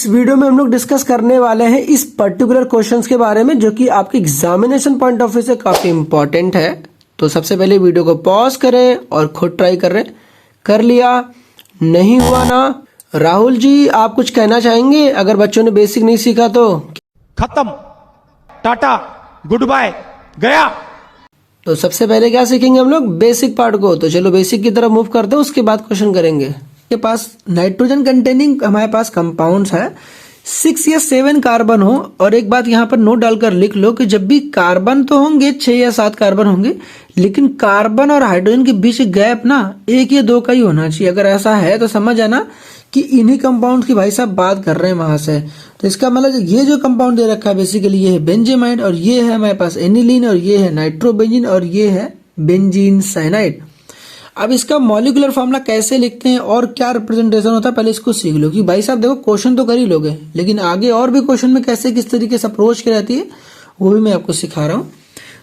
इस वीडियो में हम लोग डिस्कस करने वाले हैं इस पर्टिकुलर क्वेश्चंस के बारे में जो कि आपके एग्जामिनेशन पॉइंट ऑफ व्यू से काफ़ी इंपॉर्टेंट है। तो सबसे पहले वीडियो को पॉज करें और खुद ट्राई कर लिया नहीं हुआ ना। राहुल जी, आप कुछ कहना चाहेंगे? अगर बच्चों ने बेसिक नहीं सीखा तो खत्म, टाटा, गुड बाय, गया। तो सबसे पहले क्या सीखेंगे हम लोग? बेसिक पार्ट को। तो चलो बेसिक की तरफ मूव करते हैं, उसके बाद क्वेश्चन करेंगे। के पास नाइट्रोजन कंटेनिंग हमारे पास कंपाउंड्स है 6 या 7 कार्बन हो। और एक बात यहाँ पर नोट डालकर लिख लो कि जब भी कार्बन तो होंगे 6 या 7 कार्बन होंगे, लेकिन कार्बन और हाइड्रोजन के बीच गैप ना 1 या 2 का ही होना चाहिए। अगर ऐसा है तो समझ आना कि इन्हीं कंपाउंड की भाई साहब बात कर रहे हैं वहां से। तो इसका मतलब ये जो कंपाउंड दे रखा है बेसिकली ये है बेंजेमाइड, और ये है हमारे पास एनिलीन, और ये है नाइट्रोबेंजीन, और ये है बेंजीन साइनाइड। अब इसका मॉलिक्यूलर फॉर्मूला कैसे लिखते हैं और क्या रिप्रेजेंटेशन होता है पहले इसको सीख लो। कि भाई साहब देखो क्वेश्चन तो कर ही लोगे, लेकिन आगे और भी क्वेश्चन में कैसे किस तरीके से अप्रोच की रहती है वो भी मैं आपको सिखा रहा हूँ।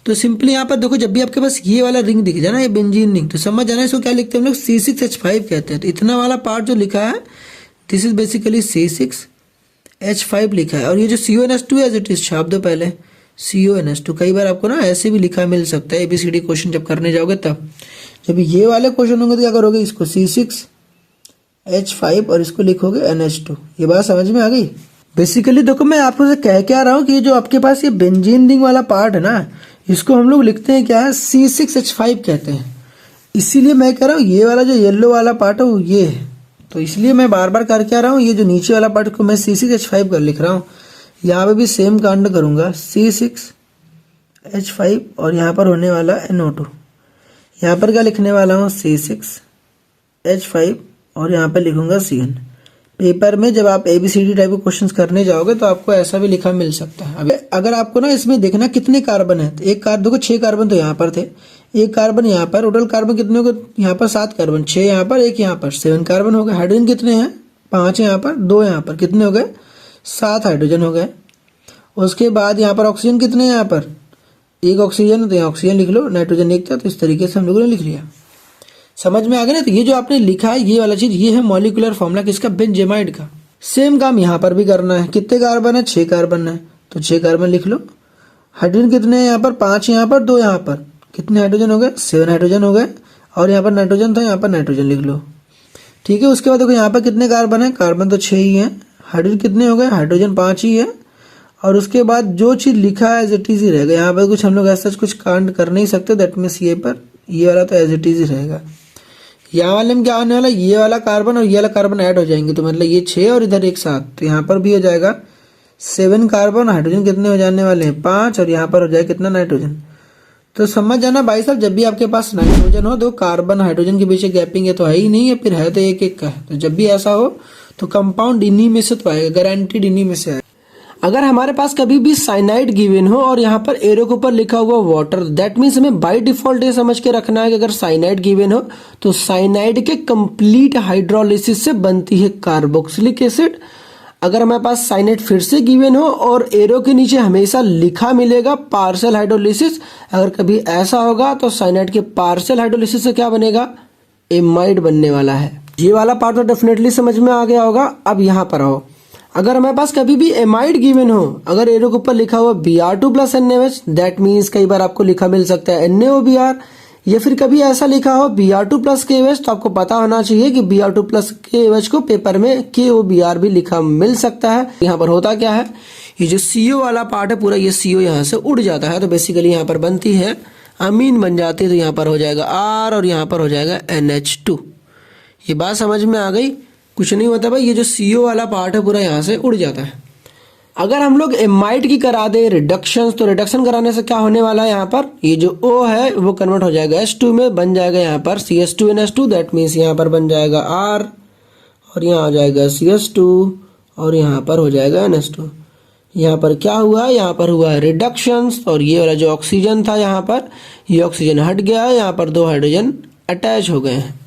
तो सिंपली यहाँ पर देखो, जब भी आपके पास ये वाला रिंग दिख जाए ना, ये बेंजीन रिंग, तो समझ जाना इसको क्या लिखते हैं हम लोग, C6H5 कहते हैं। तो इतना वाला पार्ट जो लिखा है दिस इज बेसिकली C6H5 लिखा है। और ये जो CONH2 एज इट इज छाप दो पहले, CONH2। कई बार आपको ना ऐसे भी लिखा मिल सकता है ABCD क्वेश्चन जब करने जाओगे तब। जब ये वाले क्वेश्चन होंगे तो क्या करोगे, इसको C6H5 और इसको लिखोगे NH2। ये बात समझ में आ गई? बेसिकली देखो मैं आपको से कह क्या रहा हूँ कि जो आपके पास ये बेंजीन रिंग वाला पार्ट है ना, इसको हम लोग लिखते हैं क्या है, C6H5 कहते हैं। इसीलिए मैं कह रहा हूँ ये वाला जो येलो वाला पार्ट है वो ये है। तो इसलिए मैं बार बार कर क्या रहा हूँ, ये जो नीचे वाला पार्ट को मैं C6H5 कर लिख रहा हूँ। यहाँ पे भी सेम कांड करूंगा, C6H5 और यहाँ पर होने वाला NO2। यहाँ पर क्या लिखने वाला हूँ, C6H5 और यहाँ पर लिखूंगा CN। पेपर में जब आप ABCD टाइप के क्वेश्चंस करने जाओगे तो आपको ऐसा भी लिखा मिल सकता है। अब अगर आपको ना इसमें देखना कितने कार्बन है, तो एक देखो 6 कार्बन तो यहाँ पर थे, एक कार्बन यहाँ पर, टोटल कार्बन कितने हो गए यहाँ पर 7 कार्बन, 6 यहाँ पर, 1 यहाँ पर, 7 कार्बन हो गए। हाइड्रोजन कितने हैं, 5 यहाँ पर, 2 यहाँ पर, कितने हो गए, 7 हाइड्रोजन हो गए। उसके बाद यहाँ पर ऑक्सीजन कितने हैं, यहाँ पर 1 ऑक्सीजन, तो यहाँ ऑक्सीजन लिख लो, नाइट्रोजन 1 था। तो इस तरीके से हम लोगों ने लिख लिया। समझ में आ गया ना? तो ये जो आपने लिखा है ये वाला चीज, ये है मॉलिक्यूलर फॉर्मूला किसका, बेंजेमाइड का। सेम काम यहाँ पर भी करना है। कितने कार्बन है, 6 कार्बन है, तो 6 कार्बन लिख लो। हाइड्रोजन कितने हैं यहाँ पर, 5 यहाँ पर, 2 यहाँ पर, कितने हाइड्रोजन हो गए, 7 हाइड्रोजन हो गए। और यहाँ पर नाइट्रोजन था, यहाँ पर नाइट्रोजन लिख लो। ठीक है। उसके बाद देखो यहाँ पर कितने कार्बन है, कार्बन तो 6 ही है। हाइड्रोजन कितने हो गए, हाइड्रोजन 5 ही है। और उसके बाद जो चीज लिखा है एज इट इज ही रहेगा। यहाँ पर कुछ हम लोग ऐसा कुछ कांड कर नहीं सकते, दैट मीन्स ये पर ये वाला तो एज इट इज ही रहेगा। यहाँ वाले में क्या आने वाला, ये वाला कार्बन और ये वाला कार्बन ऐड हो जाएंगे, तो मतलब ये 6 और इधर एक साथ, तो यहाँ पर भी हो जाएगा 7 कार्बन। हाइड्रोजन कितने हो जाने वाले हैं, 5, और यहाँ पर हो जाएगा कितना, नाइट्रोजन। तो समझ जाना भाई साहब, जब भी आपके पास नाइट्रोजन हो तो कार्बन हाइड्रोजन के बीच गैपिंग है तो है ही नहीं है, फिर है तो एक एक का है। तो जब भी ऐसा हो तो कंपाउंड इन्हीं में से तो आएगा, गारंटीड इन्हीं में से आएगा। अगर हमारे पास कभी भी साइनाइड गिवन हो और यहाँ पर एरो के ऊपर लिखा हुआ वाटर, दैट मीन्स हमें बाय डिफॉल्ट ये समझ के रखना है कि अगर साइनाइड गिवन हो तो साइनाइड के कंप्लीट हाइड्रोलिसिस से बनती है कार्बोक्सिलिक एसिड। अगर हमारे पास साइनाइड फिर से गिवन हो और एरो के नीचे हमेशा लिखा मिलेगा पार्शियल हाइड्रोलिसिस, अगर कभी ऐसा होगा तो साइनाइड के पार्शियल हाइड्रोलिसिस से क्या बनेगा, एमाइड बनने वाला है। ये वाला पार्ट तो डेफिनेटली समझ में आ गया होगा। अब यहाँ पर आओ, अगर हमारे पास कभी भी एमाइड गिवन हो, अगर एरो के ऊपर लिखा हुआ Br2 plus NaOH, that means कई बार आपको लिखा मिल सकता है NaOBr, या फिर कभी ऐसा लिखा हो Br2 प्लस KOH, तो आपको पता होना चाहिए कि Br2 प्लस KOH को पेपर में KOBr भी लिखा मिल सकता है। यहाँ पर होता क्या है, ये जो CO वाला पार्ट है पूरा, ये CO यहाँ से उड़ जाता है, तो बेसिकली यहाँ पर बनती है अमीन बन जाती है। तो यहाँ पर हो जाएगा R और यहाँ पर हो जाएगा NH2। ये बात समझ में आ गई? कुछ नहीं होता भाई, ये जो CO वाला पार्ट है पूरा यहाँ से उड़ जाता है। अगर हम लोग एमाइड की करा दे रिडक्शन, तो रिडक्शन कराने से क्या होने वाला है, यहाँ पर ये जो O है वो कन्वर्ट हो जाएगा H2 में, बन जाएगा यहाँ पर CH2NH2, दैट मीन्स यहाँ पर बन जाएगा R और यहाँ आ जाएगा CH2 और यहाँ पर हो जाएगा NH2। यहाँ पर क्या हुआ है, यहाँ पर हुआ है रिडक्शन, और ये वाला जो ऑक्सीजन था यहाँ पर, ये ऑक्सीजन हट गया है, यहाँ पर 2 हाइड्रोजन अटैच हो गए हैं।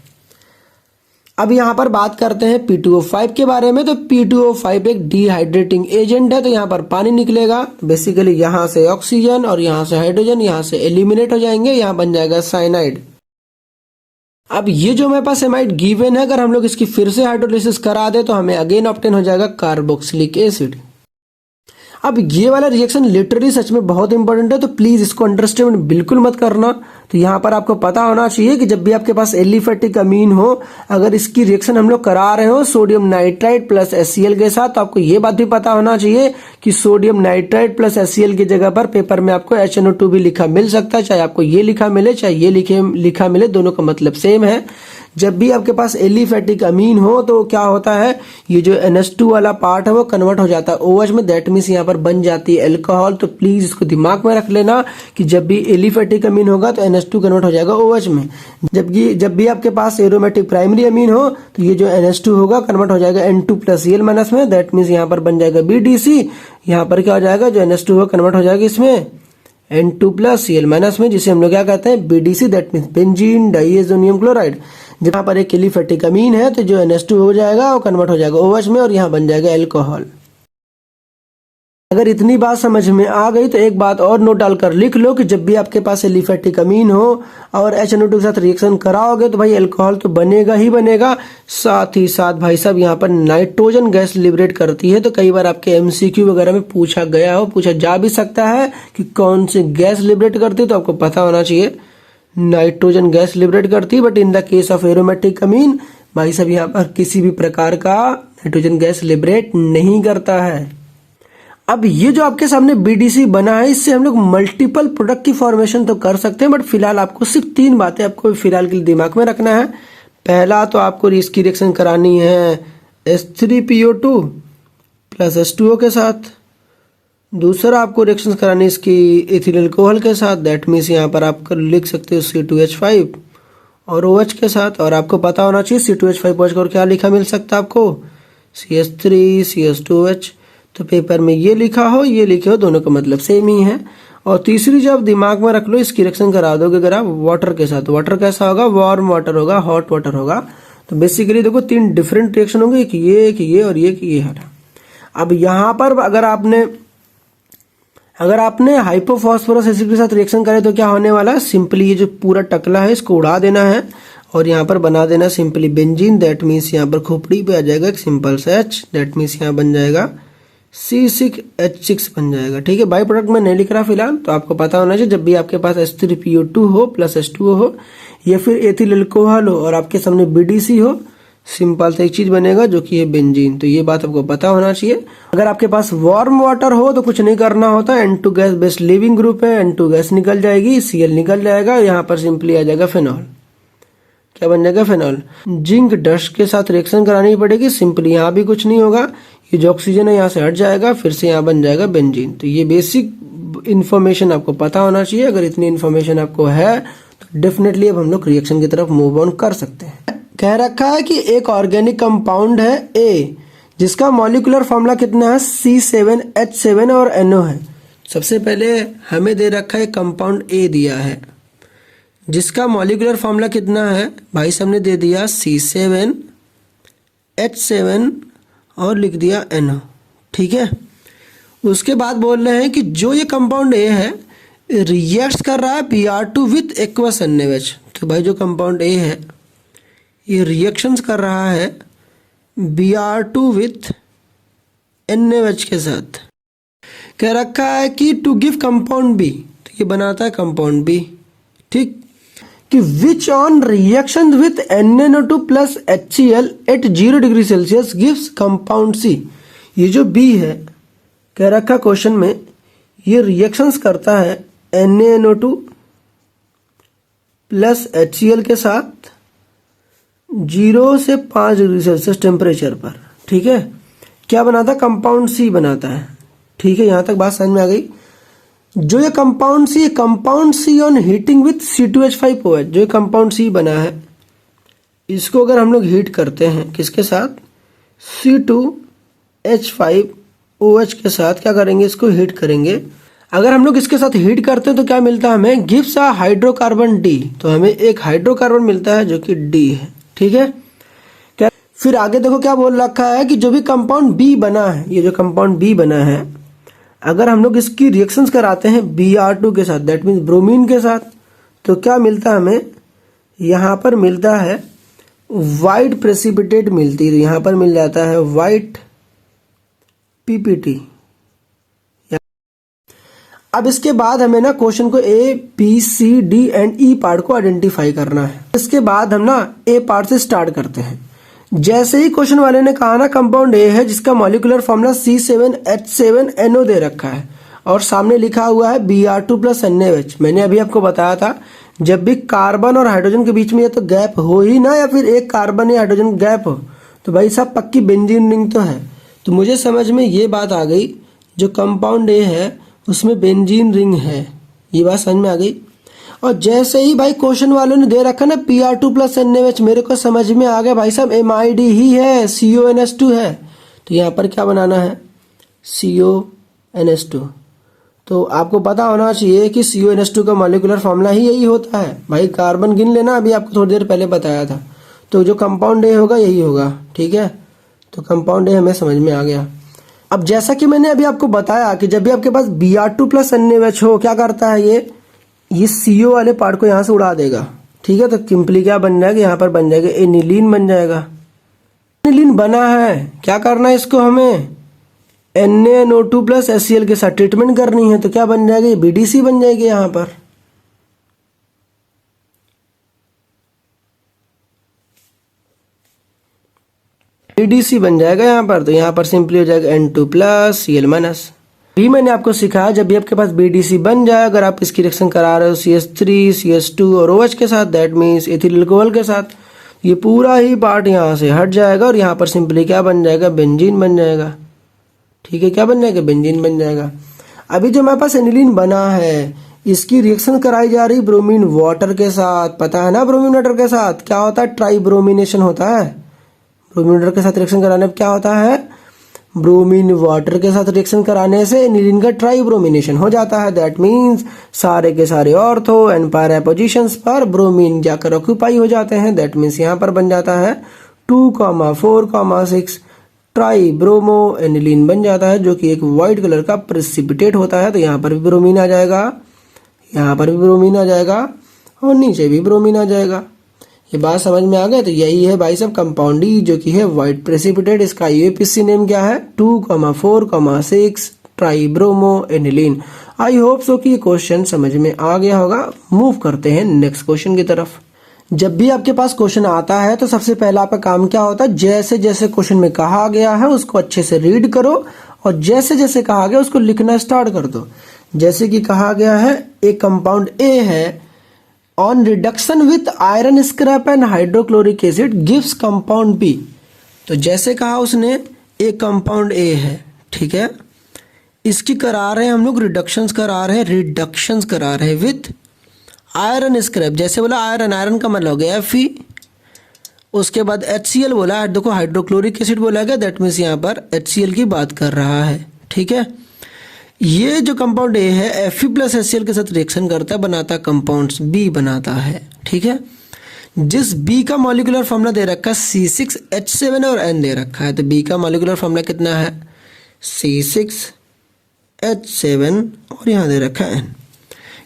अब यहाँ पर बात करते हैं P2O5 के बारे में। तो P2O5 एक डिहाइड्रेटिंग एजेंट है, तो यहाँ पर पानी निकलेगा। बेसिकली यहाँ से ऑक्सीजन और यहाँ से हाइड्रोजन यहाँ से एलिमिनेट हो जाएंगे, यहाँ बन जाएगा साइनाइड। अब ये जो हमारे पास एमाइड गिवन है, अगर हम लोग इसकी फिर से हाइड्रोलिसिस करा दे तो हमें अगेन ऑब्टेन हो जाएगा कार्बोक्सिलिक एसिड। अब ये वाला रिएक्शन लिटरली सच में बहुत इंपॉर्टेंट है, तो प्लीज इसको अंडरस्टैंड बिल्कुल मत करना। तो यहाँ पर आपको पता होना चाहिए कि जब भी आपके पास एलिफेटिक अमीन हो, अगर इसकी रिएक्शन हम लोग करा रहे हो सोडियम नाइट्राइड प्लस HCl के साथ, तो आपको ये बात भी पता होना चाहिए कि सोडियम नाइट्राइड प्लस HCl की जगह पर पेपर में आपको HNO2 भी लिखा मिल सकता है। चाहे आपको ये लिखा मिले चाहे ये लिखा मिले, दोनों का मतलब सेम है। जब भी आपके पास एलिफेटिक अमीन हो तो क्या होता है, ये जो NH2 वाला पार्ट है वो कन्वर्ट हो जाता है OH में, दैट मीन्स यहाँ पर बन जाती है अल्कोहल। तो प्लीज इसको दिमाग में रख लेना कि जब भी एलिफेटिक अमीन होगा तो NH2 कन्वर्ट हो जाएगा OH में, जबकि जब भी आपके पास एरोमेटिक प्राइमरी अमीन हो तो ये जो NH2 होगा कन्वर्ट हो जाएगा N2+Cl माइनस में, दैट मीन्स यहाँ पर बन जाएगा BDC। यहाँ पर क्या हो जाएगा, जो NH2 होगा कन्वर्ट हो जाएगा इसमें N2+Cl माइनस में, जिसे हम लोग क्या कहते हैं BDC, that means benzene diazonium chloride. जहाँ पर एक एलिफेटिक अमीन है तो जो NH2 हो जाएगा वो कन्वर्ट हो जाएगा OH में और यहाँ बन जाएगा अल्कोहल। अगर इतनी बात समझ में आ गई तो एक बात और नोट डालकर लिख लो कि जब भी आपके पास एलिफेटिक अमीन हो और HNO2 के साथ रिएक्शन कराओगे तो भाई अल्कोहल तो बनेगा ही बनेगा। साथ ही साथ भाई साहब यहाँ पर नाइट्रोजन गैस लिबरेट करती है। तो कई बार आपके MCQ वगैरह में पूछा जा भी सकता है कि कौन सी गैस लिबरेट करती है, तो आपको पता होना चाहिए नाइट्रोजन गैस लिबरेट करती है। But in the case of aromatic amine भाई साहब यहाँ पर किसी भी प्रकार का नाइट्रोजन गैस लिबरेट नहीं करता है। अब ये जो आपके सामने BDC बना है, इससे हम लोग मल्टीपल प्रोडक्ट की फॉर्मेशन तो कर सकते हैं, बट फिलहाल आपको सिर्फ 3 बातें आपको फिलहाल के लिए दिमाग में रखना है। पहला तो आपको इसकी रिएक्शन करानी है H3PO2 प्लस H2O के साथ। दूसरा आपको रिएक्शन करानी इसकी एथिल अल्कोहल के साथ, दैट मीन्स यहाँ पर आप लिख सकते हो C2H5 और OH के साथ। और आपको पता होना चाहिए C2H5 OH और क्या लिखा मिल सकता है आपको, CH3 CH2OH। तो पेपर में ये लिखा हो ये लिखे हो, दोनों का मतलब सेम ही है। और तीसरी जो आप दिमाग में रख लो, इसकी रिएक्शन करा दोगे अगर आप वाटर के साथ, वाटर कैसा होगा, वार्म वाटर होगा, हॉट वाटर होगा। तो बेसिकली देखो 3 डिफरेंट रिएक्शन होंगे, एक ये और ये है। अब यहाँ पर अगर आपने हाइपोफॉस्फोरस एसिड के साथ रिएक्शन करे तो क्या होने वाला है, सिंपली ये जो पूरा टकला है इसको उड़ा देना है और यहाँ पर बना देना सिंपली बेंजीन, दैट मीन्स यहाँ पर खोपड़ी पे आ जाएगा एक सिंपल सा H, दैट मीन्स यहाँ बन जाएगा C6H6 बन जाएगा। ठीक है, बाई प्रोडक्ट में नहीं लिख रहा फिलहाल, तो आपको पता होना चाहिए जब भी आपके पास H3PO2 हो प्लस H2O हो या फिर एथिल अल्कोहल हो और आपके सामने BDC हो, सिंपल सा एक चीज बनेगा जो कि है बेंजीन। तो ये बात आपको पता होना चाहिए। अगर आपके पास वार्म वाटर हो तो कुछ नहीं करना होता, N2 gas based leaving group है, N2 गैस निकल जाएगी, Cl निकल जाएगा, यहाँ पर सिंपली आ जाएगा फेनॉल। क्या बन जाएगा, फेनॉल। जिंक डस्ट के साथ रिएक्शन करानी पड़ेगी, सिंपली यहाँ भी कुछ नहीं होगा, ये जो ऑक्सीजन है यहाँ से हट जाएगा, फिर से यहाँ बन जाएगा बेंजीन। तो ये बेसिक इन्फॉर्मेशन आपको पता होना चाहिए। अगर इतनी इन्फॉर्मेशन आपको है तो डेफिनेटली अब हम लोग रिएक्शन की तरफ मूव ऑन कर सकते हैं। कह रखा है कि एक ऑर्गेनिक कंपाउंड है A, जिसका मॉलिक्यूलर फॉर्मूला कितना है, C7H7 और NO है। सबसे पहले हमें दे रखा है कंपाउंड A दिया है जिसका मॉलिक्यूलर फॉर्मूला कितना है, भाई साहब ने दे दिया C7H7 और लिख दिया NO। ठीक है, उसके बाद बोल रहे हैं कि जो ये कंपाउंड A है रिएक्ट कर रहा है Br2 विथ एक्वस NaOH। तो भाई जो कंपाउंड A है ये रिएक्शंस कर रहा है Br2 विथ NaOH के साथ। कह रखा है कि टू गिव कंपाउंड B, तो ये बनाता है कंपाउंड B। ठीक, कि which on reaction with NaNO2 plus HCl at 0 degree Celsius gives compound C। ये जो B है कह रखा क्वेश्चन में, ये रिएक्शंस करता है NaNO2 प्लस HCl के साथ 0 से 5 डिग्री सेल्सियस टेम्परेचर पर। ठीक है, क्या बनाता है, कंपाउंड C बनाता है। ठीक है, यहां तक बात समझ में आ गई। जो ये compound C on heating with C2H5OH, जो ये कंपाउंड C बना है इसको अगर हम लोग हीट करते हैं किसके साथ, C2H5OH के साथ, क्या करेंगे, इसको हीट करेंगे। अगर हम लोग इसके साथ हीट करते हैं तो क्या मिलता है हमें, गिव्स अ हाइड्रोकार्बन D। तो हमें एक हाइड्रोकार्बन मिलता है जो कि D है। ठीक है, क्या फिर आगे देखो क्या बोल रखा है कि जो भी कंपाउंड B बना है, ये जो कंपाउंड B बना है अगर हम लोग इसकी रिएक्शंस कराते हैं Br2 के साथ, दैट मीन्स ब्रोमीन के साथ, तो क्या मिलता है हमें, यहाँ पर मिलता है वाइट प्रेसिपिटेट मिलती है, तो यहाँ पर मिल जाता है वाइट पीपीटी। अब इसके बाद हमें ना क्वेश्चन को A B C D and E part को आइडेंटिफाई करना है। इसके बाद हम ना ए पार्ट से स्टार्ट करते हैं। जैसे ही क्वेश्चन वाले ने कहा ना कंपाउंड ए है जिसका मॉलिक्यूलर फॉर्मूला C7H7NO दे रखा है और सामने लिखा हुआ है Br2 + NaOH। मैंने अभी आपको बताया था जब भी कार्बन और हाइड्रोजन के बीच में या तो गैप हो ही ना या फिर एक कार्बन या हाइड्रोजन गैप हो तो भाई साहब पक्की बेंजीन रिंग तो है। तो मुझे समझ में ये बात आ गई जो कंपाउंड ए है उसमें बेंजीन रिंग है, ये बात समझ में आ गई। और जैसे ही भाई क्वेश्चन वालों ने दे रखा ना Pr2 + NaOH, मेरे को समझ में आ गया भाई साहब MID ही है, CONS2 है। तो यहाँ पर क्या बनाना है CONS2। तो आपको पता होना चाहिए कि CONS2 का मॉलिक्यूलर फॉर्मूला ही यही होता है। भाई कार्बन गिन लेना, अभी आपको थोड़ी देर पहले बताया था। तो जो कंपाउंड ए होगा यही होगा, ठीक है। तो कंपाउंड ए हमें समझ में आ गया। अब जैसा कि मैंने अभी आपको बताया कि जब भी आपके पास Br2 + NaOH हो क्या करता है ये CO वाले पार्ट को यहाँ से उड़ा देगा, ठीक है। तो सिंपली क्या बन जाएगा, यहाँ पर बन जाएगा एनिलीन बन जाएगा। एनिलीन बना है, क्या करना है इसको हमें NaNO2 + HCl के साथ ट्रीटमेंट करनी है। तो क्या बन जाएगी BDC बन जाएगी यहाँ पर। BDC बन जाएगा यहाँ पर। तो यहाँ पर सिंपली हो जाएगा N2 + Cl-। भी मैंने आपको सिखाया जब भी आपके पास BDC बन जाए, अगर आप इसकी रिएक्शन करा रहे हो CH3 CH2 और OH के साथ, दैट मीन्स एथिल अल्कोहल के साथ, ये पूरा ही पार्ट यहाँ से हट जाएगा और यहाँ पर सिंपली क्या बन जाएगा बेंजीन बन जाएगा, ठीक है। क्या बन जाएगा बेंजीन बन जाएगा। अभी जो हमारे पास एनिलीन बना है इसकी रिएक्शन कराई जा रही ब्रोमीन वाटर के साथ, पता है ना ब्रोमीन वाटर के साथ क्या होता है ट्राई ब्रोमिनेशन होता है। ब्रोमीन वाटर के साथ रिएक्शन कराने में क्या होता है, ब्रोमीन वाटर के साथ रिएक्शन कराने से एनिलीन का ट्राई ब्रोमिनेशन हो जाता है। दैट मीन्स सारे के सारे ऑर्थो एंड पैरा पोजीशंस पर ब्रोमीन जाकर ऑक्यूपाई हो जाते हैं। दैट मीन्स यहाँ पर बन जाता है 2,4,6 ट्राई ब्रोमो एनिलीन बन जाता है जो कि एक वाइट कलर का प्रेसिपिटेट होता है। तो यहाँ पर भी ब्रोमीन आ जाएगा, यहाँ पर भी ब्रोमीन आ जाएगा और नीचे भी ब्रोमीन आ जाएगा। ये बात समझ में आ गया। तो यही है भाई साहब कंपाउंड ई जो कि है वाइट प्रेसिपिटेट। इसका यूपीसी नेम क्या है 2,4,6 try bromo aniline. I hope so कि ये क्वेश्चन समझ में आ गया होगा। मूव करते हैं नेक्स्ट क्वेश्चन की तरफ। जब भी आपके पास क्वेश्चन आता है तो सबसे पहला आपका काम क्या होता है, जैसे जैसे क्वेश्चन में कहा गया है उसको अच्छे से रीड करो और जैसे जैसे कहा गया उसको लिखना स्टार्ट कर दो। जैसे कि कहा गया है एक कंपाउंड ए है on reduction with iron scrap and hydrochloric acid gives compound B. तो जैसे कहा उसने एक कंपाउंड ए है, ठीक है, इसकी करा रहे हैं हम लोग रिडक्शंस करा रहे हैं विथ आयरन स्क्रैप। जैसे बोला आयरन का मतलब हो गया Fe, उसके बाद HCl बोला, देखो हाइड्रोक्लोरिक एसिड बोला गया, दैट मीन्स यहाँ पर HCl की बात कर रहा है, ठीक है। ये जो कंपाउंड ए है Fe + HCl के साथ रिएक्शन करता है, बनाता कंपाउंड्स बी बनाता है, ठीक है। जिस बी का मॉलिक्यूलर फॉर्मूला दे रखा है C6H7 और N दे रखा है। तो बी का मॉलिक्यूलर फॉर्मूला कितना है C6H7 और यहाँ दे रखा है N।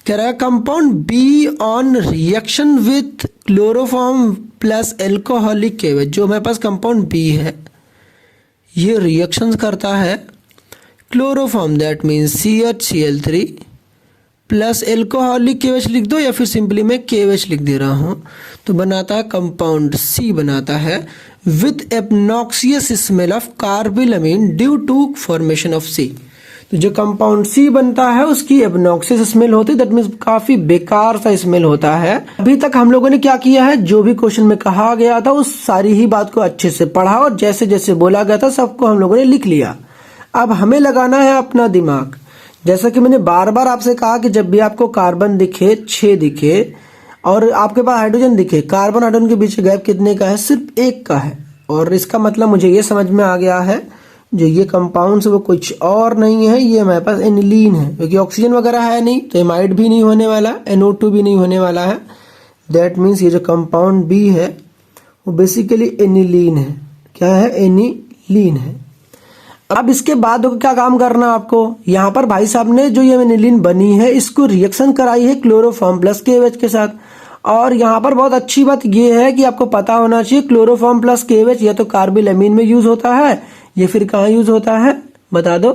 कह रहा है compound be on reaction with chloroform plus alcoholic KOH। जो हमारे पास कंपाउंड बी है ये रिएक्शन करता है chloroform, that means CHCl3 plus alcoholic KOH लिख दो या फिर सिंपली मैं KOH लिख दे रहा हूँ। तो बनाता है कंपाउंड सी बनाता है with obnoxious smell of carbylamine due to formation of C. तो जो कंपाउंड सी बनता है उसकी एब्नॉक्सियस स्मेल होती है, दैट मीन्स काफी बेकार सा स्मेल होता है। अभी तक हम लोगों ने क्या किया है, जो भी क्वेश्चन में कहा गया था उस सारी ही बात को अच्छे से पढ़ा और जैसे जैसे बोला गया था सबको हम लोगों ने लिख लिया। अब हमें लगाना है अपना दिमाग। जैसा कि मैंने बार बार आपसे कहा कि जब भी आपको कार्बन दिखे 6 दिखे और आपके पास हाइड्रोजन दिखे, कार्बन हाइड्रोजन के बीच गैप कितने का है, सिर्फ 1 का है। और इसका मतलब मुझे ये समझ में आ गया है जो ये कंपाउंड्स वो कुछ और नहीं है, ये हमारे पास एनिलीन है, क्योंकि ऑक्सीजन वगैरह है नहीं तो एमाइड भी नहीं होने वाला, NO2 भी नहीं होने वाला है। दैट मीन्स ये जो कंपाउंड बी है वो बेसिकली एनिलीन है। क्या है, एनिलीन है। अब इसके बाद क्या काम करना आपको, यहाँ पर भाई साहब ने जो ये एनिलीन बनी है इसको रिएक्शन कराई है क्लोरोफॉर्म प्लस KOH के साथ और यहाँ पर बहुत अच्छी बात ये है कि आपको पता होना चाहिए क्लोरोफॉर्म प्लस KOH या तो कार्बिलमीन में यूज होता है या फिर कहाँ यूज होता है बता दो,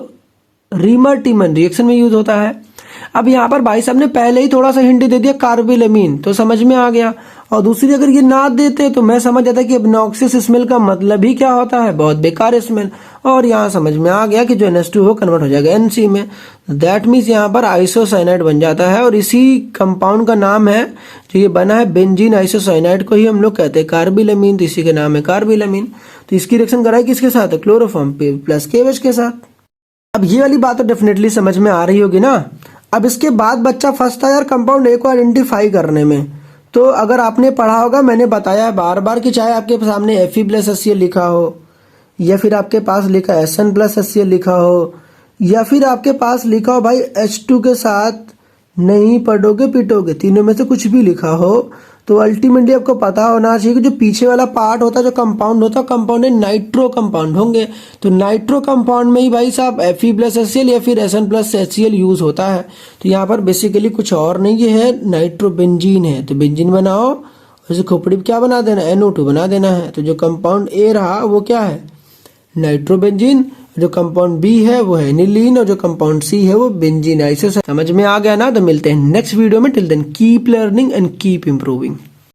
रीमर-टीमन रिएक्शन में यूज होता है। अब यहाँ पर भाई साहब ने पहले ही थोड़ा सा हिंट दे दिया कार्बिलमीन, तो समझ में आ गया। और दूसरी अगर ये ना देते तो मैं समझ जाता कि ऑब्नॉक्सियस स्मेल का मतलब ही क्या होता है, बहुत बेकार स्मेल। और यहाँ समझ में आ गया कि जो NH2 वो कन्वर्ट हो जाएगा NC में। दैट मीन्स यहाँ पर आइसोसाइनाइड बन जाता है और इसी कंपाउंड का नाम है जो ये बना है बेंजीन आइसोसाइनाइड को ही हम लोग कहते हैं कार्बिलमीन, तो इसी के नाम है कार्बिलमीन। तो इसकी रिएक्शन कराई किसके साथ, क्लोरोफॉर्म प्लस KOH के साथ। अब ये वाली बात तो डेफिनेटली समझ में आ रही होगी ना। अब इसके बाद बच्चा फंसता है यार कंपाउंड ए को आइडेंटिफाई करने में। तो अगर आपने पढ़ा होगा, मैंने बताया है बार बार कि चाहे आपके सामने Fe+HCl लिखा हो या फिर आपके पास लिखा SN+HCl लिखा हो या फिर आपके पास लिखा हो भाई H2 के साथ नहीं पढ़ोगे पिटोगे, तीनों में से कुछ भी लिखा हो, तो अल्टीमेटली आपको पता होना चाहिए कि जो पीछे वाला पार्ट होता है, जो कंपाउंड होता है, कंपाउंड है नाइट्रो कंपाउंड होंगे। तो नाइट्रो कंपाउंड में ही भाई साहब Fe+HCl या फिर SN+HCl यूज होता है। तो यहाँ पर बेसिकली कुछ और नहीं है, नाइट्रोबेंजीन है। तो बेंजीन बनाओ, उसे खोपड़ी क्या बना देना, NO2 बना देना है। तो जो कंपाउंड ए रहा वो क्या है, नाइट्रोबेंजीन। जो कंपाउंड बी है वो है एनिलीन और जो कंपाउंड सी है वो बेंजीन आइसोसाइनाइड। समझ में आ गया ना। तो मिलते हैं नेक्स्ट वीडियो में। Till then keep learning and keep improving.